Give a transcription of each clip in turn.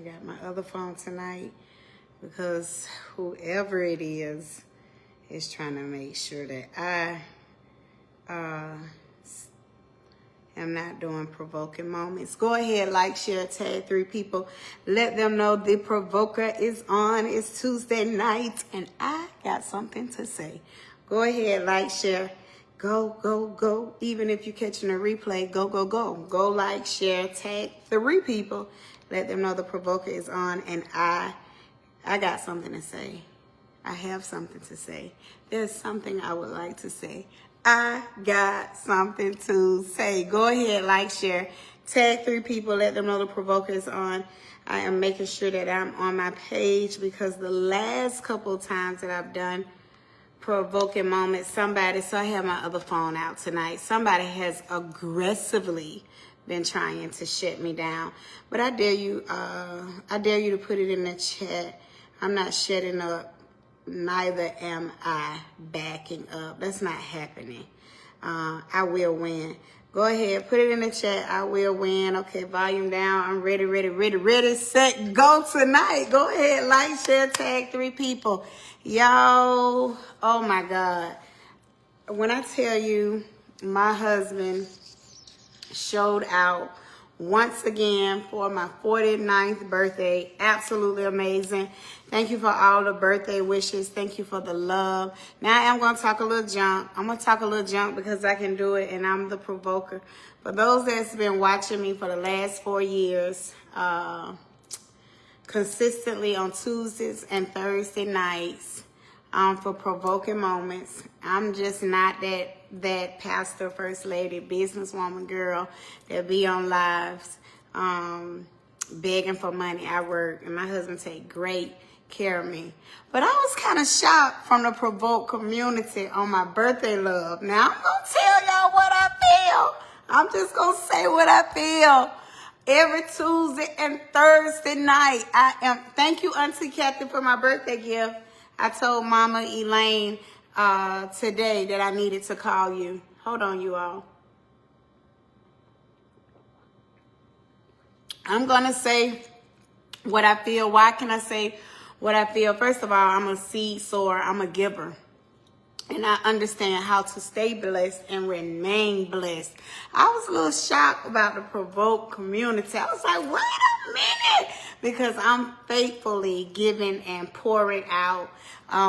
I got my other phone tonight because whoever it is trying to make sure that I am not doing provoking moments. Go ahead, like, share, tag 3 people. Let them know the provoker is on. It's Tuesday night, and I got something to say. Go ahead, like, share. Go, go, go. Even if you're catching a replay, go, go, go. Go, like, share, tag 3 people. Let them know the provoker is on, and I got something to say. I have something to say. There's something I would like to say. I got something to say. Go ahead, like, share, tag 3 people, let them know the provoker is on. I am making sure that I'm on my page because the last couple of times that I've done provoking moments, so I have my other phone out tonight. Somebody has aggressively been trying to shut me down. But I dare you to put it in the chat. I'm not shutting up. Neither am I backing up. That's not happening. I will win. Go ahead, put it in the chat. I will win. Okay, volume down. I'm ready, set, go tonight. Go ahead, like, share, tag 3 people. Yo, oh my God. When I tell you my husband showed out once again for my 49th birthday. Absolutely amazing. Thank you for all the birthday wishes. Thank you for the love. Now I am going to talk a little junk. I'm going to talk a little junk because I can do it and I'm the provoker. For those that's been watching me for the last 4 years, consistently on Tuesdays and Thursday nights, for provoking moments. I'm just not that pastor, first lady, businesswoman girl that be on lives begging for money. I work and my husband take great care of me. But I was kind of shocked from the Provoke community on my birthday love. Now I'm going to tell y'all what I feel. I'm just going to say what I feel. Every Tuesday and Thursday night, thank you, Auntie Kathy, for my birthday gift. I told Mama Elaine today that I needed to call you. Hold on, you all. I'm going to say what I feel. Why can I say what I feel? First of all, I'm a seed sower. I'm a giver. And I understand how to stay blessed and remain blessed. I was a little shocked about the Provoke community. I was like, wait a minute. Because I'm faithfully giving and pouring out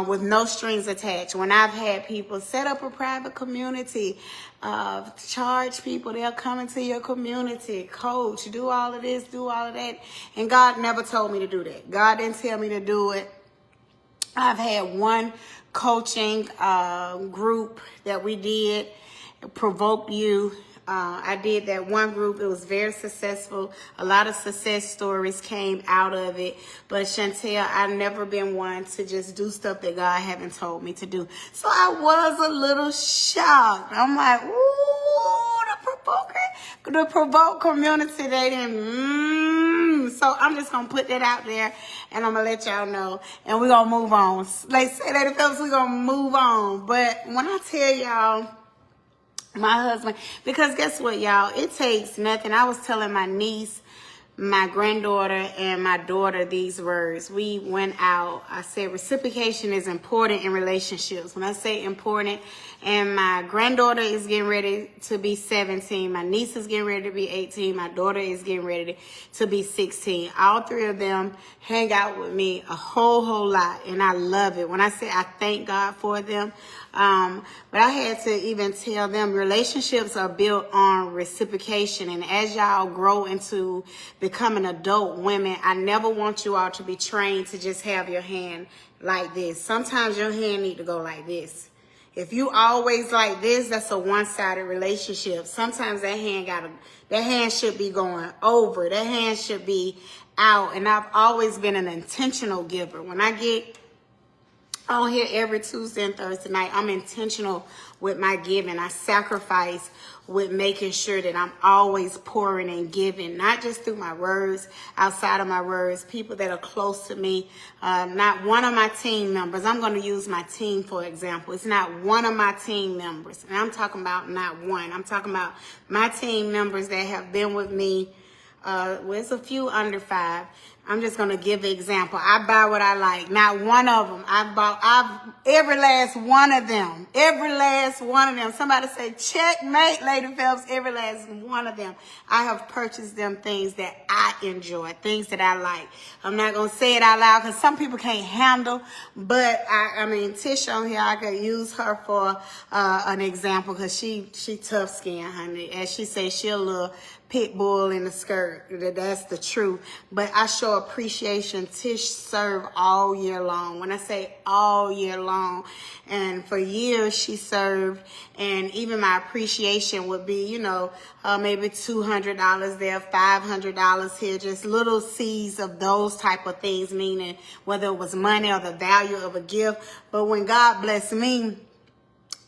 with no strings attached. When I've had people set up a private community, charge people, they'll come into your community, coach, do all of this, do all of that. And God never told me to do that. God didn't tell me to do it. I've had one coaching group that we did, Provoke You. I did that one group. It was very successful. A lot of success stories came out of it. But Chantel, I've never been one to just do stuff that God haven't told me to do. So I was a little shocked. I'm like, ooh, the Provoke community, they didn't, So I'm just going to put that out there and I'm going to let y'all know. And we're going to move on. Like say Laurona Phelps, we're going to move on. But when I tell y'all, my husband, because guess what, y'all? It takes nothing. I was telling my niece, my granddaughter, and my daughter these words. We went out. I said reciprocation is important in relationships. When I say important, and my granddaughter is getting ready to be 17. My niece is getting ready to be 18. My daughter is getting ready to be 16. All 3 of them hang out with me a whole lot, and I love it. When I say I thank God for them, but I had to even tell them relationships are built on reciprocation. And as y'all grow into becoming adult women, I never want you all to be trained to just have your hand like this. Sometimes your hand need to go like this. If you always like this, that's a one-sided relationship. Sometimes that hand should be going over. That hand should be out. And I've always been an intentional giver. When I get on here every Tuesday and Thursday night, I'm intentional with my giving. I sacrifice with making sure that I'm always pouring and giving, not just through my words, outside of my words, people that are close to me. Not one of my team members. I'm going to use my team, for example. It's not one of my team members. And I'm talking about not one. I'm talking about my team members that have been with me. It's a few under 5 I'm just going to give an example. I buy what I like. Not one of them. Every last one of them. Every last one of them. Somebody say, checkmate, Lady Phelps. Every last one of them. I have purchased them things that I enjoy. Things that I like. I'm not going to say it out loud because some people can't handle. But, I mean, Tish on here, I could use her for an example because she tough skin, honey. As she says, she a little pit bull in the skirt. That's the truth. But I show appreciation. Tish served all year long. When I say all year long, and for years she served, and even my appreciation would be, you know, maybe $200 there, $500 here, just little seeds of those type of things, meaning whether it was money or the value of a gift. But when God blessed me,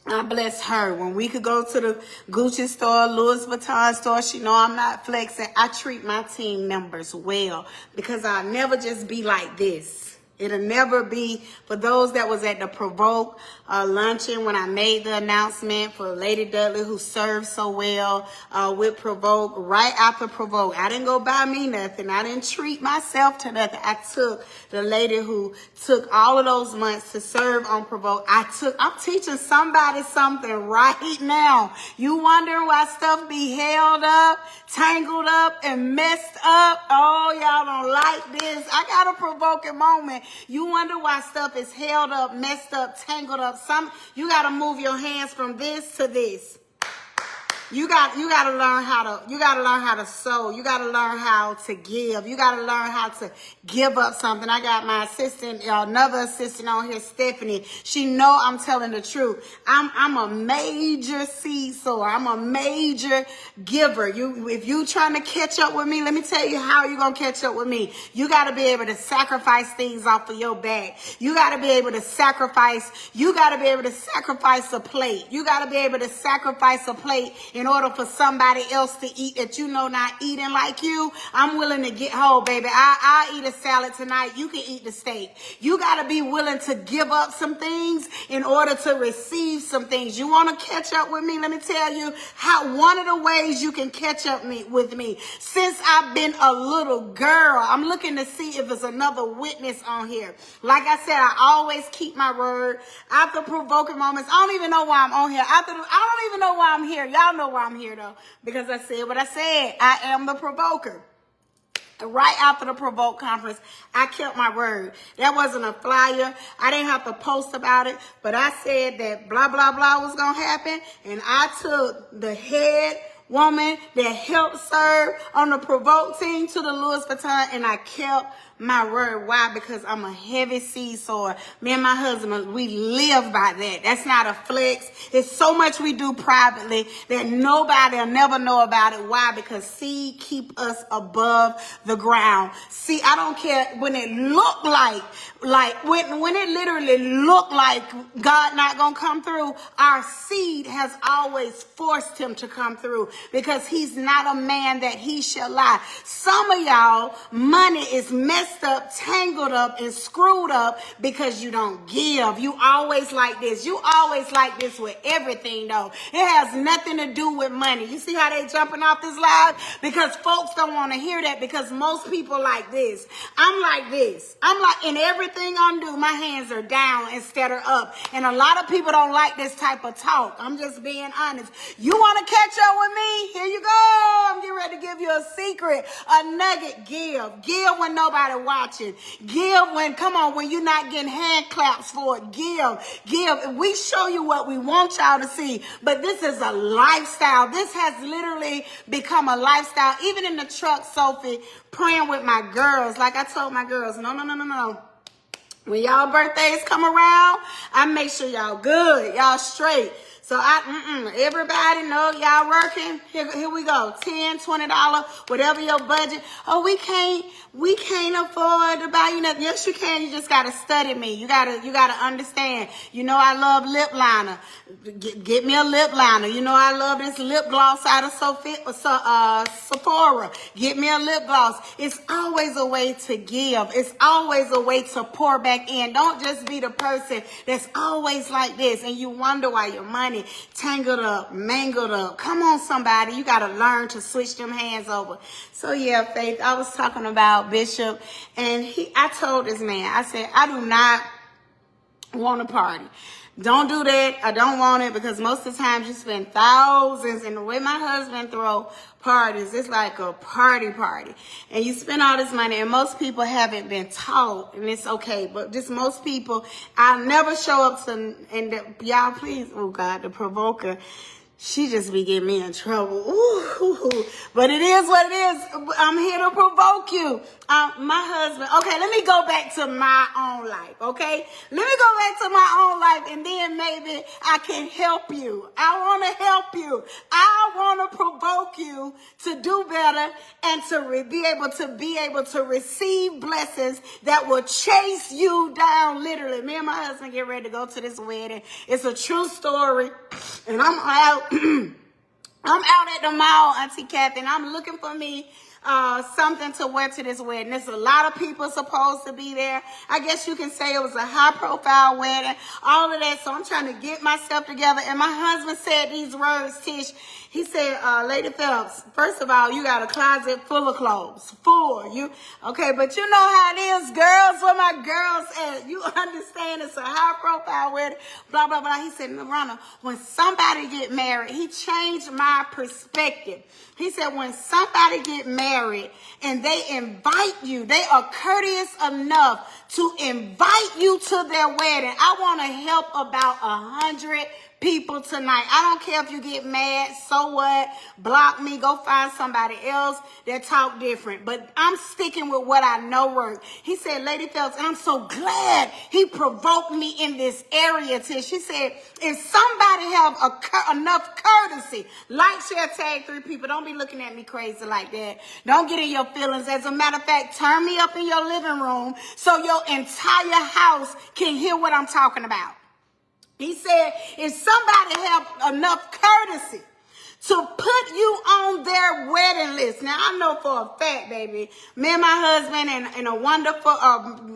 I bless her. When we could go to the Gucci store, Louis Vuitton store, she know I'm not flexing. I treat my team members well because I'll never just be like this. It'll never be, for those that was at the Provoke luncheon when I made the announcement for Lady Dudley, who served so well with Provoke, right after Provoke. I didn't go buy me nothing. I didn't treat myself to nothing. I took the lady who took all of those months to serve on Provoke. I'm teaching somebody something right now. You wondering why stuff be held up, tangled up, and messed up? Oh, y'all don't like this. I got a provoking moment. You wonder why stuff is held up, messed up, tangled up. You got to move your hands from this to this. You got to learn how to sow. You got to learn how to give. You got to learn how to give up something. I got my assistant, another assistant on here, Stephanie. She know I'm telling the truth. I'm a major seed sower. I'm a major giver. If you trying to catch up with me, let me tell you how you're going to catch up with me. You got to be able to sacrifice things off of your back. You got to be able to sacrifice. You got to be able to sacrifice a plate. You got to be able to sacrifice a plate in order for somebody else to eat that you know not eating like you. I'm willing to get whole, baby. I'll eat a salad tonight. You can eat the steak. You got to be willing to give up some things in order to receive some things. You want to catch up with me? Let me tell you how one of the ways you can catch up with me. Since I've been a little girl, I'm looking to see if there's another witness on here. Like I said, I always keep my word. After provoking moments, I don't even know why I'm on here. I don't even know why I'm here. Y'all know why I'm here though, because I said what I said. I am the provoker. Right after the Provoke conference, I kept my word. That wasn't a flyer. I didn't have to post about it, but I said that blah, blah, blah was going to happen. And I took the head woman that helped serve on the Provoke team to the Louis Vuitton, and I kept my word. Why? Because I'm a heavy seed sower. Me and my husband, we live by that. That's not a flex. It's so much we do privately that nobody will never know about it. Why? Because seed keep us above the ground. See, I don't care when it look like when it literally look like God not gonna come through. Our seed has always forced him to come through because he's not a man that he shall lie. Some of y'all money is messed up, tangled up, and screwed up because you don't give. You always like this. You always like this with everything, though. It has nothing to do with money. You see how they jumping off this live? Because folks don't want to hear that, because most people like this. I'm like this. I'm like, in everything I do, my hands are down instead of up. And a lot of people don't like this type of talk. I'm just being honest. You want to catch up with me? Here you go. I'm getting ready to give you a secret, a nugget. Give when nobody watching. Give when you're not getting hand claps for it. Give. We show you what we want y'all to see, but this is a lifestyle. This has literally become a lifestyle. Even in the truck, Sophie, praying with my girls. Like I told my girls, no. When y'all birthdays come around, I make sure y'all good, y'all straight. So everybody know y'all working. Here we go. $10, $20, whatever your budget. Oh, we can't afford to buy you nothing. Yes, you can. You just gotta study me. You gotta understand. You know I love lip liner. Get me a lip liner. You know I love this lip gloss out of Sephora. Get me a lip gloss. It's always a way to give. It's always a way to pour back in. Don't just be the person that's always like this and you wonder why your money money tangled up, mangled up. Come on, somebody. You got to learn to switch them hands over. So, yeah, Faith, I was talking about Bishop, and I told this man, I said, I do not want a party. Don't do that. I don't want it, because most of the time you spend thousands, and the way my husband throw parties, it's like a party. And you spend all this money, and most people haven't been taught, and it's okay. But just most people, I'll never show up to, and y'all please, oh God, the provoker, she just be getting me in trouble. Ooh. But it is what it is. I'm here to provoke you. My husband. Okay, let me go back to my own life. Okay, let me go back to my own life, and then maybe I can help you. I want to help you. I want to provoke you to do better and to be able to receive blessings that will chase you down. Literally, me and my husband get ready to go to this wedding. It's a true story, and I'm out. I'm out at the mall, Auntie Kathy, and I'm looking for me something to wear to this wedding. There's a lot of people supposed to be there. I guess you can say it was a high-profile wedding, all of that. So I'm trying to get myself together. And my husband said these words, Tish. He said, Lady Phelps, first of all, you got a closet full of clothes. Okay, but you know how it is, girls, where my girls at. You understand it's a high-profile wedding, blah, blah, blah. He said, Laurona, when somebody get married, he changed my perspective. He said, when somebody get married and they invite you, they are courteous enough to invite you to their wedding. I want to help about 100 people tonight. I don't care if you get mad, so what? Block me, go find somebody else that talk different. But I'm sticking with what I know works. He said, Lady Phelps, and I'm so glad he provoked me in this area, Tish. She said, if somebody have enough courtesy, like, share, tag 3 people, don't be looking at me crazy like that. Don't get in your feelings. As a matter of fact, turn me up in your living room so your entire house can hear what I'm talking about. He said, if somebody have enough courtesy to put you on their wedding list. Now, I know for a fact, baby, me and my husband and a wonderful,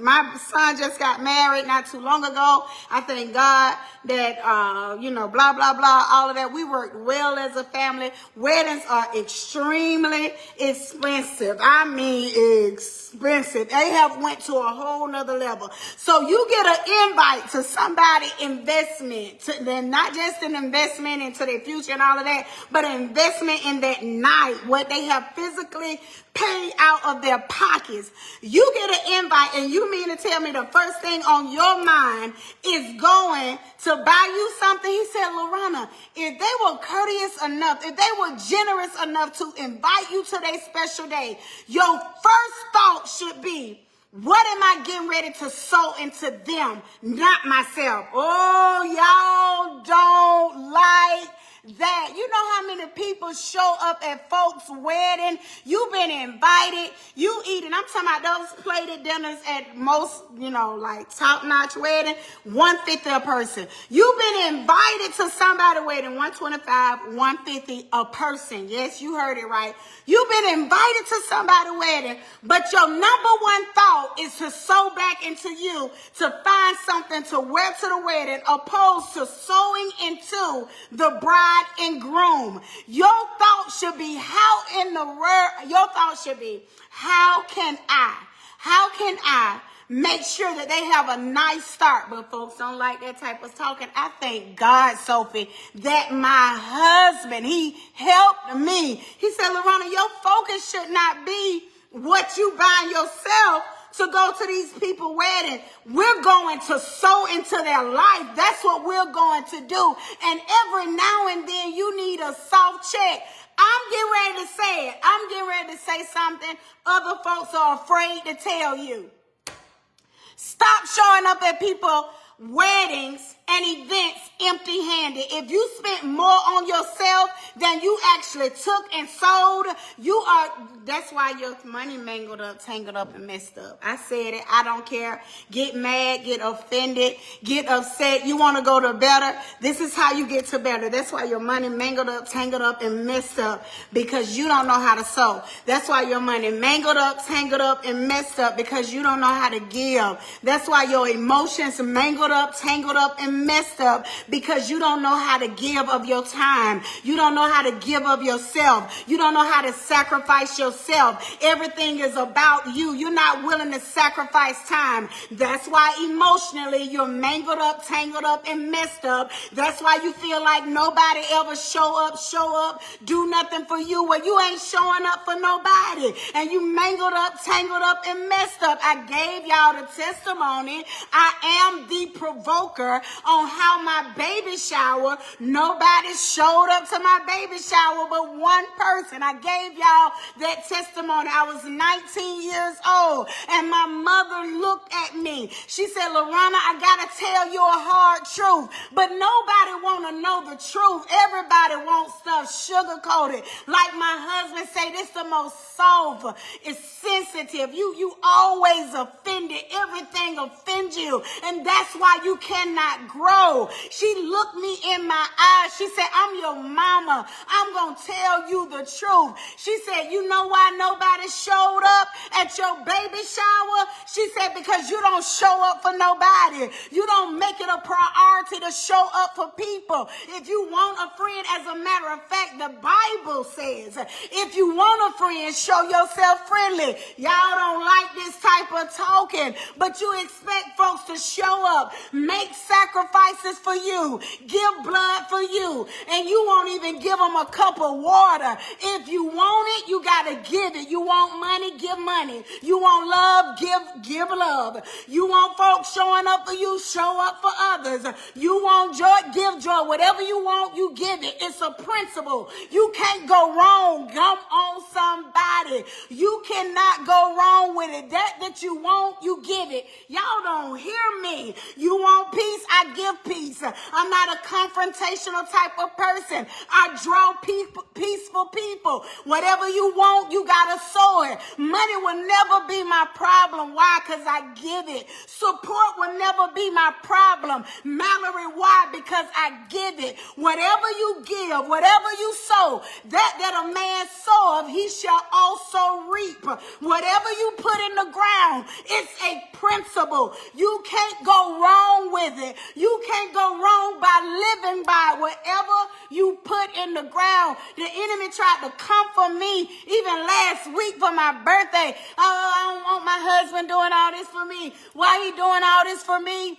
my son just got married not too long ago. I thank God that, blah, blah, blah, all of that. We worked well as a family. Weddings are extremely expensive. I mean, expensive. They have went to a whole nother level. So you get an invite to somebody investment, then not just an investment into their future and all of that, but an investment in that night, what they have physically paid out of their pockets. You get an invite, and you mean to tell me the first thing on your mind is going to buy you something? He said, Laurona, if they were courteous enough, if they were generous enough to invite you to their special day, your first thought should be, what am I getting ready to sow into them, not myself? Oh, y'all don't like that. You know how many people show up at folks' wedding? You've been invited. You eating. I'm talking about those plated dinners at most, like top-notch wedding, $150 a person. You've been invited to somebody's wedding, $125, $150 a person. Yes, you heard it right. You've been invited to somebody's wedding, but your number one thought is to sow back into you to find something to wear to the wedding, opposed to sowing into the bride and groom. Your thought should be, how can I make sure that they have a nice start? But folks don't like that type of talking. I thank God, Sophie, that my husband, he helped me. He said, Laurona, your focus should not be what you buy yourself to go to these people's wedding. We're going to sow into their life. That's what we're going to do. And every now and then you need a soft check. I'm getting ready to say it. I'm getting ready to say something other folks are afraid to tell you. Stop showing up at people's weddings and events empty-handed. If you spent more on yourself than you actually took and sold, that's why your money mangled up, tangled up, and messed up. I said it. I don't care. Get mad, get offended, get upset. You want to go to better? This is how you get to better. That's why your money mangled up, tangled up, and messed up, because you don't know how to sow. That's why your money mangled up, tangled up, and messed up, because you don't know how to give. That's why your emotions mangled up, tangled up, and messed up because you don't know how to give of your time. You don't know how to give of yourself. You don't know how to sacrifice yourself. Everything is about you. You're not willing to sacrifice time. That's why emotionally you're mangled up, tangled up, and messed up. That's why you feel like nobody ever show up, do nothing for you. Well, you ain't showing up for nobody. And you mangled up, tangled up, and messed up. I gave y'all the testimony. I am the provoker on how my baby shower, nobody showed up to my baby shower but one person. I gave y'all that testimony. I was 19 years old and my mother looked at me. She said, Laurona, I gotta tell you a hard truth, but nobody wanna know the truth. Everybody wants stuff sugar-coated. Like my husband say, this the most soft. It's sensitive. You always offended. Everything offends you. And that's why you cannot grow. She looked me in my eyes. She said, I'm your mama. I'm going to tell you the truth. She said, you know why nobody showed up at your baby shower? She said, because you don't show up for nobody. You don't make it a priority to show up for people. If you want a friend, as a matter of fact, the Bible says, if you want a friend, show yourself friendly. Y'all don't like this type of talking, but you expect folks to show up, make sacrifices for you, give blood for you, and you won't even give them a cup of water. If you want it, you got to give it. You want money, give money. You want love, give love. You want folks showing up for you, show up for others. You want joy, give joy. Whatever you want, you give it. It's a principle. You can't go wrong. Come on, somebody. You cannot go wrong with it. That you want, you give it. Y'all don't hear me. You want peace, I give peace. I'm not a confrontational type of person. I draw peaceful people. Whatever you want, you gotta sow it. Money will never be my problem. Why? Because I give it. Support will never be my problem. Mallory, why? Because I give it. Whatever you give, whatever you sow, that a man soweth, he shall also reap. Whatever you put in the ground, it's a principle. You can't go wrong with it. You can't go wrong by living by whatever you put in the ground. The enemy tried to come for me even last week for my birthday. Oh, I don't want my husband doing all this for me. Why he doing all this for me?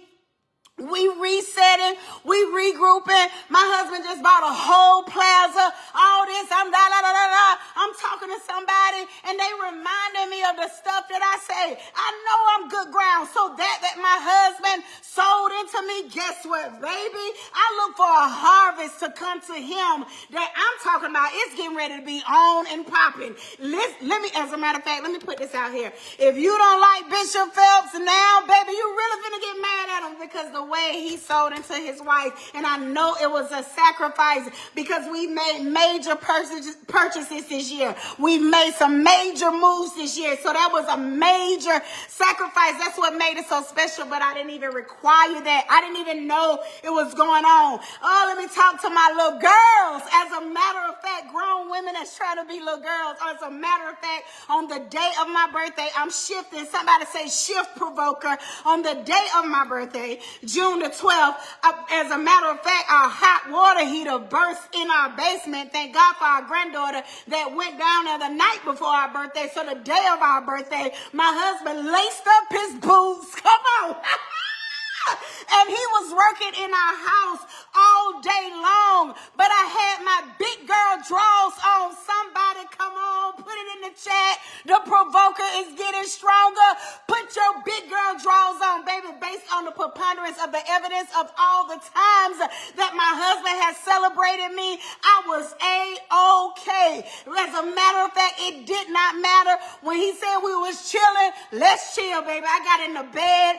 We resetting, we regrouping. My husband just bought a whole plaza, all this, I'm talking to somebody and they reminded me of the stuff that I say. I know I'm good ground, so that my husband sold into me, guess what, baby? I look for a harvest to come to him that I'm talking about. It's getting ready to be on and popping. Let me, as a matter of fact, let me put this out here. If you don't like Bishop Phelps now, baby, you really finna get mad at him because the way he sold into his wife, and I know it was a sacrifice because we made major purchases this year. We made some major moves this year, so that was a major sacrifice. That's what made it so special, but I didn't even require that. I didn't even know it was going on. Oh, let me talk to my little girls. As a matter of fact, grown women that's trying to be little girls. As a matter of fact, on the day of my birthday, I'm shifting. Somebody say shift provoker. On the day of my birthday, June the 12th, as a matter of fact, our hot water heater burst in our basement. Thank God for our granddaughter that went down there the night before our birthday. So the day of our birthday, my husband laced up his boots. Come on. And he was working in our house all day long. But I had my big girl drawers on. Somebody come on, put it in the chat. The provoker is getting stronger. Put your big girl drawers on, baby, based on the preponderance of the evidence of all the times that my husband has celebrated me. I was A-okay. As a matter of fact, it did not matter. When he said we was chilling, let's chill, baby. I got in the bed.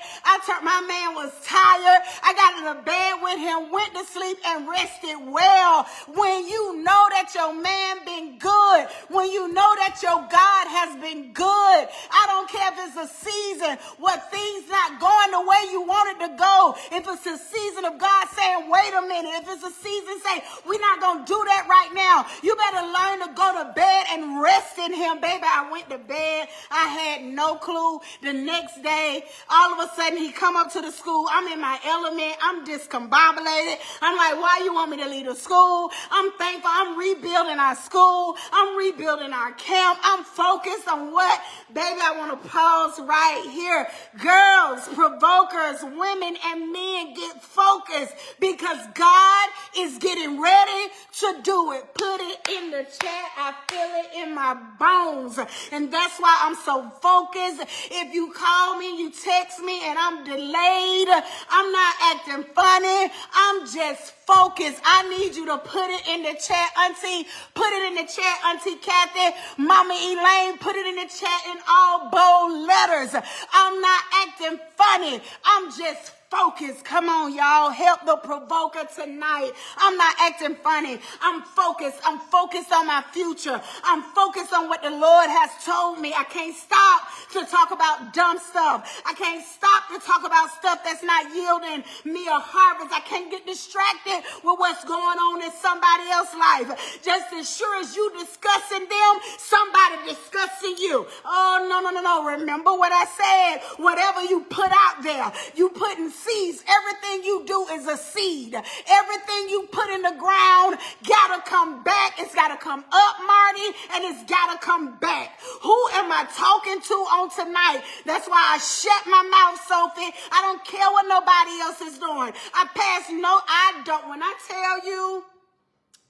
My man was tired. I got in the bed with him, went to sleep and rested well. When you know that your man been good, when you know that your God has been good, I don't care if it's a season where things not going the way you want want it to go. If it's a season of God saying, wait a minute. If it's a season saying, we're not going to do that right now. You better learn to go to bed and rest in him. Baby, I went to bed. I had no clue. The next day, all of a sudden, he come up to the school. I'm in my element. I'm discombobulated. I'm like, why you want me to leave the school? I'm thankful. I'm rebuilding our school. I'm rebuilding our camp. I'm focused on what? Baby, I want to pause right here. Girls, provokers, women, and men, get focused because God is getting ready to do it. Put it in the chat. I feel it in my bones. And that's why I'm so focused. If you call me, you text me, and I'm delayed, I'm not acting funny. I'm just focused. I need you to put it in the chat, Auntie. Put it in the chat, Auntie Kathy. Mama Elaine, put it in the chat in all bold letters. I'm not acting funny. I'm just focused. Come on, y'all. Help the provoker tonight. I'm not acting funny. I'm focused. I'm focused on my future. I'm focused on what the Lord has told me. I can't stop to talk about dumb stuff. I can't stop to talk about stuff that's not yielding me a harvest. I can't get distracted with what's going on in somebody else's life. Just as sure as you discussing them, somebody discussing you. Oh, no. Remember what I said. Whatever you put out there, you putting seeds. Everything you do is a seed. Everything you put in the ground gotta come back. It's gotta come up, Marty, and it's gotta come back. Who am I talking to on tonight? That's why I shut my mouth, Sophie. I don't care what nobody else is doing. I don't. When I tell you,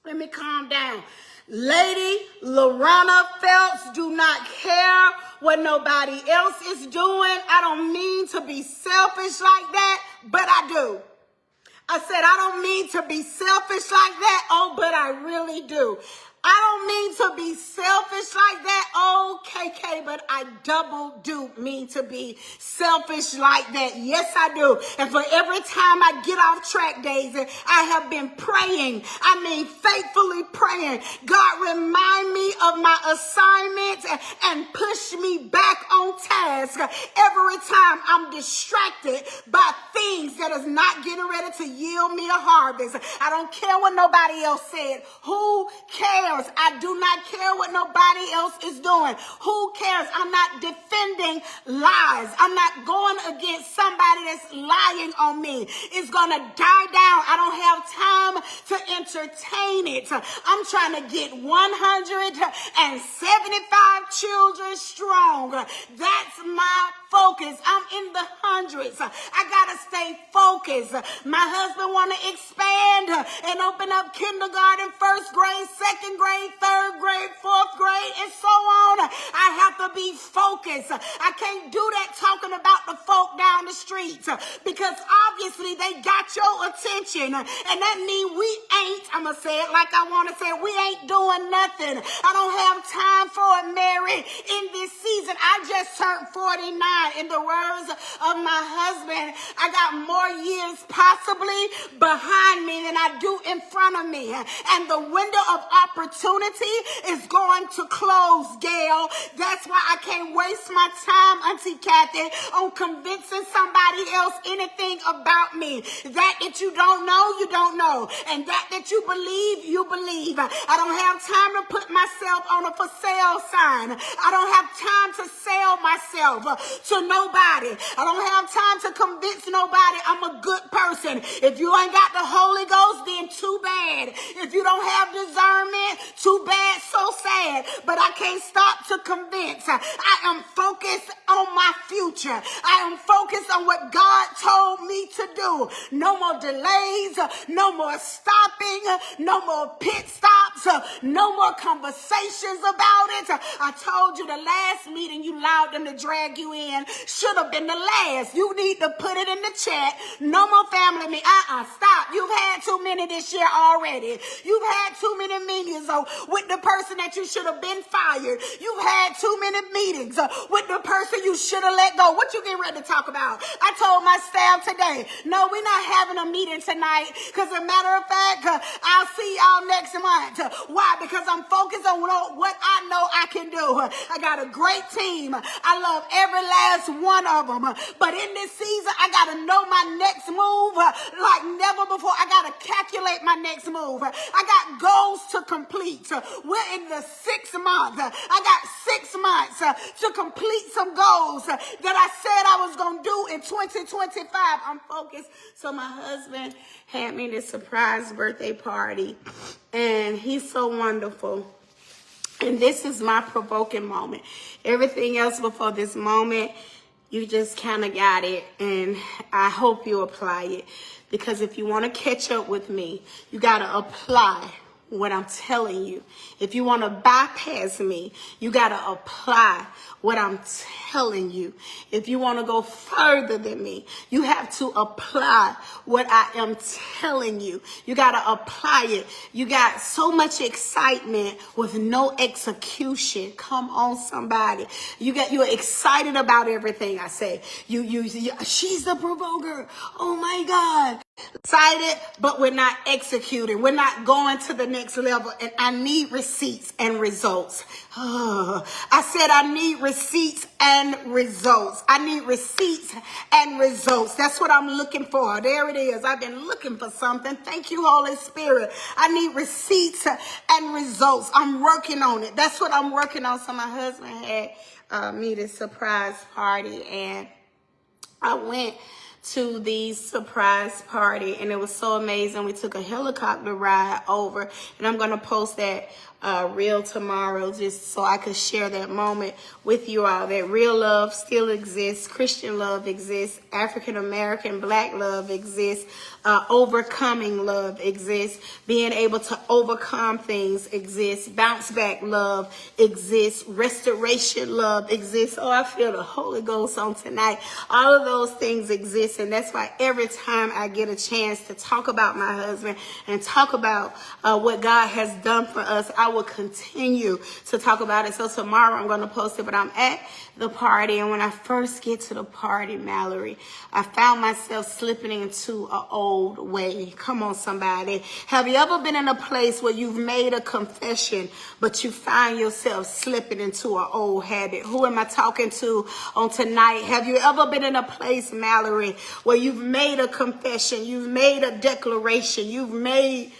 let me calm down. Lady Laurona Phelps do not care what nobody else is doing. I don't mean to be selfish like that, but I do. I said I don't mean to be selfish like that. Oh, but I really do. I don't mean to be selfish like that, oh, KK, but I double do mean to be selfish like that. Yes, I do. And for every time I get off track, Daisy, I have been praying. I mean, faithfully praying. God, remind me of my assignments and push me back on task every time I'm distracted by things that is not getting ready to yield me a harvest. I don't care what nobody else said. Who cares? I do not care what nobody else is doing. Who cares? I'm not defending lies. I'm not going against somebody that's lying on me. It's going to die down. I don't have time to entertain it. I'm trying to get 175 children strong. That's my focus. I'm in the hundreds. I got to stay focused. My husband want to expand and open up kindergarten, first grade, second grade, third grade, fourth grade, and so on. I have to be focused. I can't do that talking about the folk down the streets because obviously they got your attention, and that means we ain't, I'm going to say it like I want to say it, we ain't doing nothing. I don't have time for it, Mary, in this season. I just turned 49. In the words of my husband, I got more years possibly behind me than I do in front of me. And the window of opportunity is going to close, Gail. That's why I can't waste my time, Auntie Kathy, on convincing somebody else anything about me. That you don't know, you don't know. And that you believe, you believe. I don't have time to put myself on a for sale sign. I don't have time to sell myself to nobody. I don't have time to convince nobody I'm a good person. If you ain't got the Holy Ghost, then too bad. If you don't have discernment, too bad, so sad. But I can't stop to convince. I am focused on my future. I am focused on what God told me to do. No more delays, no more stopping, no more pit stops, no more conversations about it. I told you the last meeting you allowed them to drag you in should have been the last. You need to put it in the chat. No more family meeting. Stop. You've had too many this year already. You've had too many meetings with the person that you should have been fired. You've had too many meetings with the person you should have let go. What you getting ready to talk about? I told my staff today, no, we're not having a meeting tonight because as a matter of fact, I'll see y'all next month. Why? Because I'm focused on what I know I can do. I got a great team. I love every last one of them. But in this season, I got to know my next move like never before. I got to calculate my next move. I got goals to complete. We're in the 6th month. I got 6 months to complete some goals that I said I was going to do in 2025. I'm focused. So my husband had me this surprise birthday party, and he's so wonderful. And this is my provoking moment. Everything else before this moment, you just kind of got it, and I hope you apply it. Because if you want to catch up with me, you got to apply what I'm telling you. If you want to bypass me, you got to apply what I'm telling you. If you want to go further than me, you have to apply what I am telling you. You got to apply it. You got so much excitement with no execution. Come on, somebody. You're excited about everything I say. She's the provoker. Oh my God. Excited, but we're not executing. We're not going to the next level. And I need receipts and results. I said I need receipts and results. I need receipts and results. That's what I'm looking for. There it is. I've been looking for something. Thank you, Holy Spirit. I need receipts and results. I'm working on it. That's what I'm working on. So my husband had me this surprise party, and I went to the surprise party, and it was so amazing. We took a helicopter ride over, and I'm going to post that reel tomorrow just so I could share that moment with you all. That real love still exists. Christian love exists. African American Black love exists. Overcoming love exists. Being able to overcome things exists. Bounce back love exists. Restoration love exists. Oh, I feel the Holy Ghost on tonight. All of those things exist, and that's why every time I get a chance to talk about my husband and talk about what God has done for us, I will continue to talk about it. So tomorrow I'm going to post it, but I'm at the party, and when I first get to the party, Mallory, I found myself slipping into an old way. Come on, somebody. Have you ever been in a place where you've made a confession, but you find yourself slipping into an old habit? Who am I talking to on tonight? Have you ever been in a place, Mallory, where you've made a confession, you've made a declaration, you've made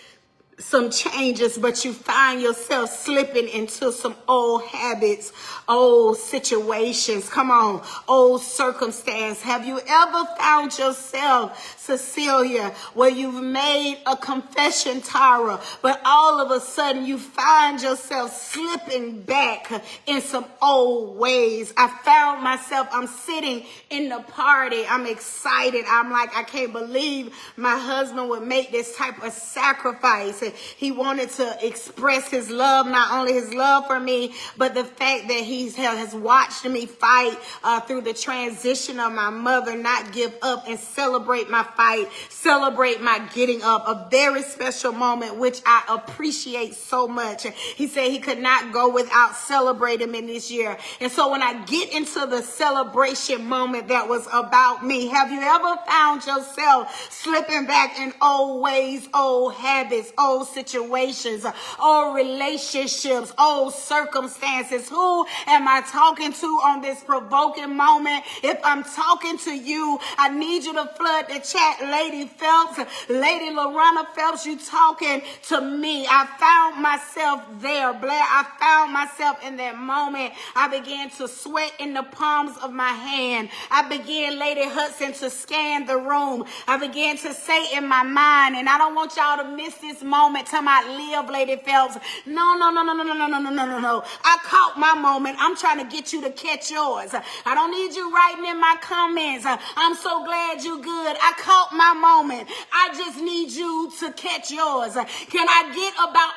some changes, but you find yourself slipping into some old habits, old situations, come on, old circumstance? Have you ever found yourself, Cecilia, where you've made a confession, Tara, but all of a sudden you find yourself slipping back in some old ways? I found myself, I'm sitting in the party, I'm excited, I'm like, I can't believe my husband would make this type of sacrifice. He wanted to express his love, not only his love for me, but the fact that he has watched me fight through the transition of my mother, not give up and celebrate my fight, celebrate my getting up. A very special moment, which I appreciate so much. He said he could not go without celebrating me this year. And so when I get into the celebration moment that was about me, have you ever found yourself slipping back in old ways, old habits, old situations, old relationships, old circumstances? Who am I talking to on this provoking moment? If I'm talking to you, I need you to flood the chat. Lady Phelps, Lady Laurona Phelps, you talking to me. I found myself there, Blair. I found myself in that moment. I began to sweat in the palms of my hand. I began, Lady Hudson, to scan the room. I began to say in my mind, and I don't want y'all to miss this moment. Time I live, Lady Phelps. No. I caught my moment. I'm trying to get you to catch yours. I don't need you writing in my comments, I'm so glad you good. I caught my moment. I just need you to catch yours. Can I get about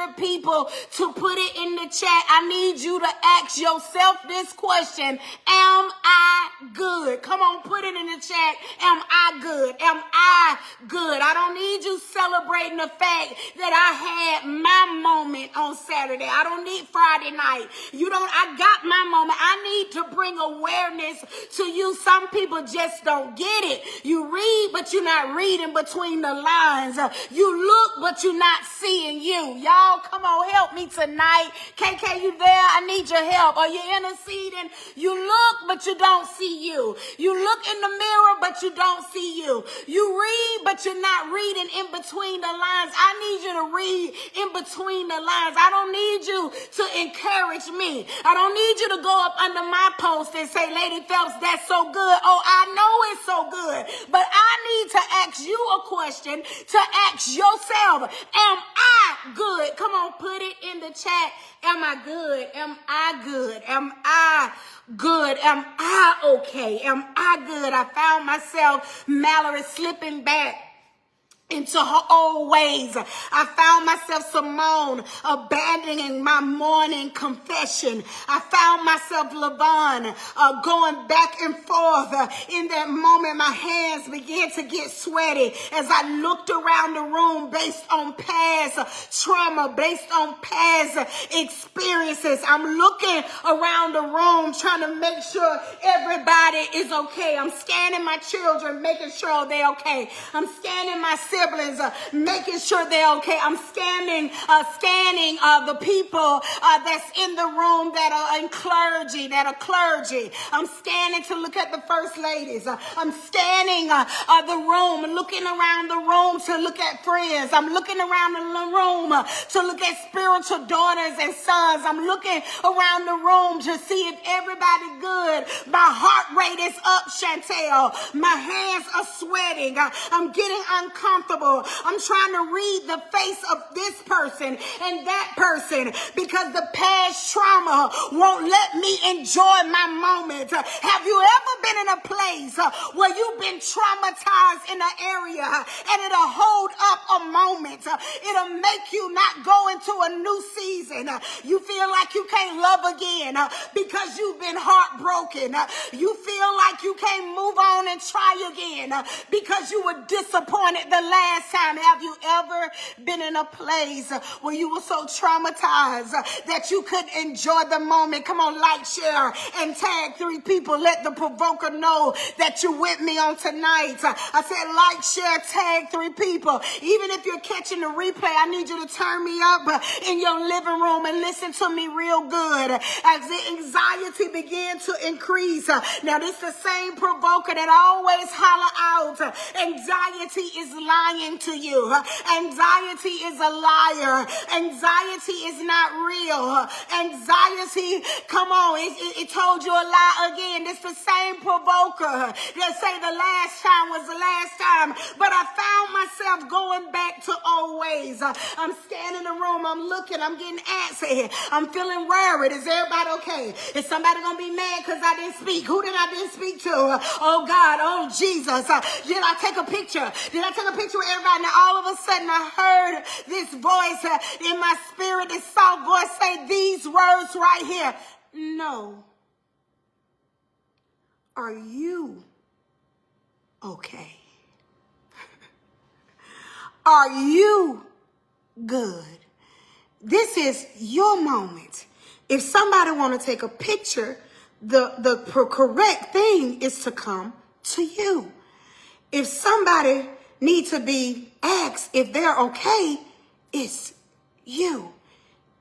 100 people to put it in the chat? I need you to ask yourself this question. Am I good? Come on, put it in the chat. Am I good? Am I good? I don't need you celebrating the fact fact that I had my moment on Saturday. I don't need Friday night. I got my moment. I need to bring awareness to you. Some people just don't get it. You read, but you're not reading between the lines. You look, but you're not seeing you. Y'all, come on, help me tonight. KK, you there? I need your help. Are you interceding? You look, but you don't see you. You look in the mirror, but you don't see you. You read, but you're not reading in between the lines. I need you to read in between the lines. I don't need you to encourage me. I don't need you to go up under my post and say, Lady Phelps, that's so good. Oh, I know it's so good. But I need to ask you a question, to ask yourself, am I good? Come on, put it in the chat. Am I good? Am I good? Am I good? Am I okay? Am I good? I found myself, Mallory, slipping back into her old ways. I found myself, Simone, abandoning my morning confession. I found myself, Lavon, going back and forth. In that moment, my hands began to get sweaty as I looked around the room based on past trauma, based on past experiences. I'm looking around the room trying to make sure everybody is okay. I'm scanning my children, making sure they're okay. I'm scanning my siblings, making sure they're okay. I'm scanning the people that's in the room that are clergy. I'm scanning to look at the first ladies. I'm scanning the room, looking around the room to look at friends. I'm looking around the room to look at spiritual daughters and sons. I'm looking around the room to see if everybody good. My heart rate is up, Chantel. My hands are sweating. I'm getting uncomfortable. I'm trying to read the face of this person and that person because the past trauma won't let me enjoy my moment. Have you ever been in a place where you've been traumatized in an area and it'll hold up a moment? It'll make you not go into a new season. You feel like you can't love again because you've been heartbroken. You feel like you can't move on and try again because you were disappointed the last time. Have you ever been in a place where you were so traumatized that you couldn't enjoy the moment? Come on, like, share, and tag 3 people. Let the provoker know that you're with me on tonight. I said like, share, tag 3 people. Even if you're catching the replay, I need you to turn me up in your living room and listen to me real good. As the anxiety began to increase. Now, this is the same provoker that always holler out, anxiety is lying to you. Anxiety is a liar. Anxiety is not real. Anxiety, come on, it told you a lie again. It's the same provoker that say the last time was the last time. But I found myself going back to old ways. I'm scanning the room. I'm looking. I'm getting antsy. I'm feeling worried. Is everybody okay? Is somebody going to be mad because I didn't speak? Who did I didn't speak to? Oh, God. Oh, Jesus. Did I take a picture? Did I take a picture with everybody? Now, all of a sudden, I heard this voice in my spirit, this soft voice say these words right here. No. Are you okay? Are you good? This is your moment. If somebody want to take a picture, the correct thing is to come to you. If somebody need to be asked if they're okay, it's you.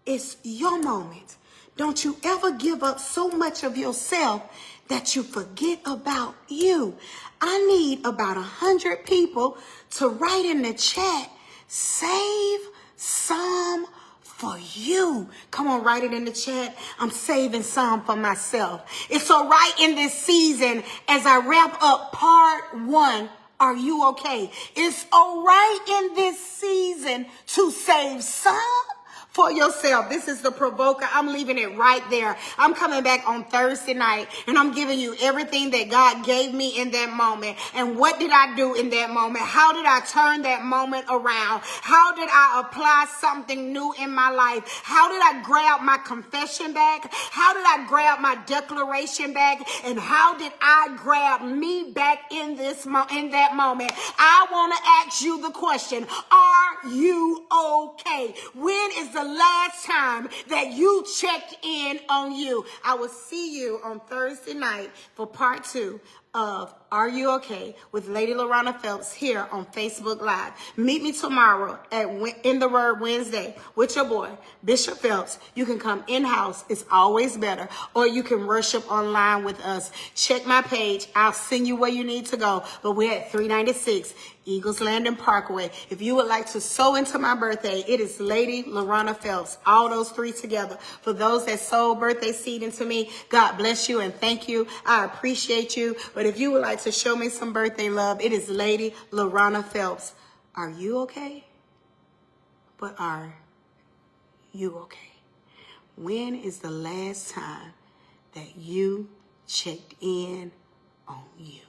It's your moment. Don't you ever give up so much of yourself that you forget about you. I need about 100 people to write in the chat, save some for you. Come on, write it in the chat. I'm saving some for myself. It's all right in this season as I wrap up part 1. Are you okay? It's all right in this season to save some for yourself. This is the provoker. I'm leaving it right there. I'm coming back on Thursday night and I'm giving you everything that God gave me in that moment. And what did I do in that moment? How did I turn that moment around? How did I apply something new in my life? How did I grab my confession back? How did I grab my declaration back? And how did I grab me back in that moment? I want to ask you the question, are you okay? When is the last time that you checked in on you? I will see you on Thursday night for part 2 of Are You Okay with Lady Laurona Phelps here on Facebook Live. Meet me tomorrow at In the Word Wednesday with your boy, Bishop Phelps. You can come in-house. It's always better. Or you can worship online with us. Check my page. I'll send you where you need to go. But we're at 396 Eagles Landing Parkway. If you would like to sow into my birthday, it is Lady Laurona Phelps. All those 3 together. For those that sow birthday seed into me, God bless you and thank you. I appreciate you. But if you would like to show me some birthday love, it is Lady Laurona Phelps. Are you okay? But are you okay? When is the last time that you checked in on you?